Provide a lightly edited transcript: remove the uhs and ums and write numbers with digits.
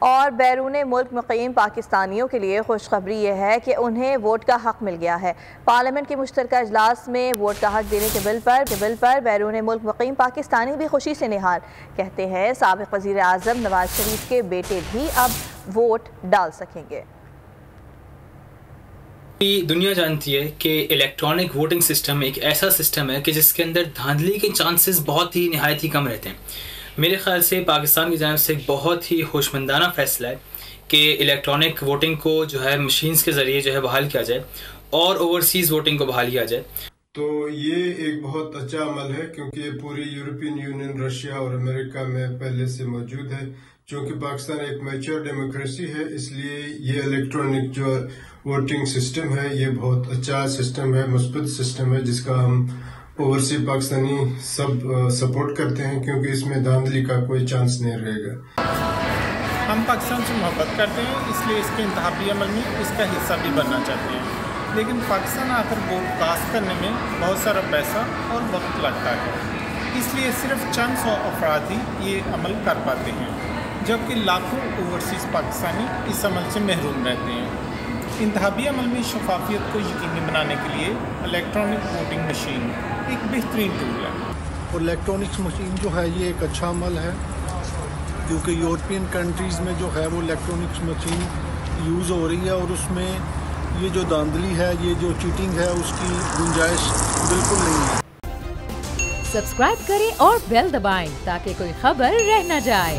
और बैरून मुल्क मुक़ीम पाकिस्तानियों के लिए खुशखबरी यह है कि उन्हें वोट का हक़ मिल गया है। पार्लियामेंट के मुश्तरका इजलास में वोट का हक़ देने के बिल पर बैरून मुल्क मुक़ीम पाकिस्तानी भी खुशी से निहाल। कहते हैं साबिक़ वज़ीर आज़म नवाज शरीफ के बेटे भी अब वोट डाल सकेंगे। दुनिया जानती है कि इलेक्ट्रॉनिक वोटिंग सिस्टम एक ऐसा सिस्टम है कि जिसके अंदर धांधली के चांसेस बहुत ही नहायत ही कम रहते हैं। मेरे ख्याल से पाकिस्तान की जानिब से एक बहुत ही होशमंदाना फ़ैसला है कि इलेक्ट्रॉनिक वोटिंग को जो है मशीन्स के ज़रिए जो है बहाल किया जाए और ओवरसीज़ वोटिंग को बहाल किया जाए। तो ये एक बहुत अच्छा अमल है क्योंकि ये पूरी यूरोपियन यूनियन, रशिया और अमेरिका में पहले से मौजूद है। चूँकि पाकिस्तान एक मैच्योर डेमोक्रेसी है, इसलिए ये इलेक्ट्रॉनिक जो वोटिंग सिस्टम है ये बहुत अच्छा सिस्टम है, मुस्बत सिस्टम है, जिसका हम ओवरसीज पाकिस्तानी सब सपोर्ट करते हैं क्योंकि इसमें धांधली का कोई चांस नहीं रहेगा। हम पाकिस्तान से मोहब्बत करते हैं, इसलिए इसके इंतखाबी अमल में इसका हिस्सा भी बनना चाहते हैं। लेकिन पाकिस्तान आकर वोट कास्ट करने में बहुत सारा पैसा और वक्त लगता है, इसलिए सिर्फ चंद सौ अफराद ही ये अमल कर पाते हैं, जबकि लाखों ओवरसीज़ पाकिस्तानी इस अमल से महरूम रहते हैं। इंतखाबी अमल में शफाफियत को यकीनी बनाने के लिए इलेक्ट्रॉनिक वोटिंग मशीन एक बेहतरीन टूल है। और इलेक्ट्रॉनिक्स मशीन जो है ये एक अच्छा अमल है क्योंकि यूरोपियन कंट्रीज़ में जो है वो इलेक्ट्रॉनिक्स मशीन यूज़ हो रही है और उसमें ये जो धांधली है, ये जो चीटिंग है, उसकी गुंजाइश बिल्कुल नहीं है। सब्सक्राइब करें और बेल दबाएं ताकि कोई खबर रह न जाए।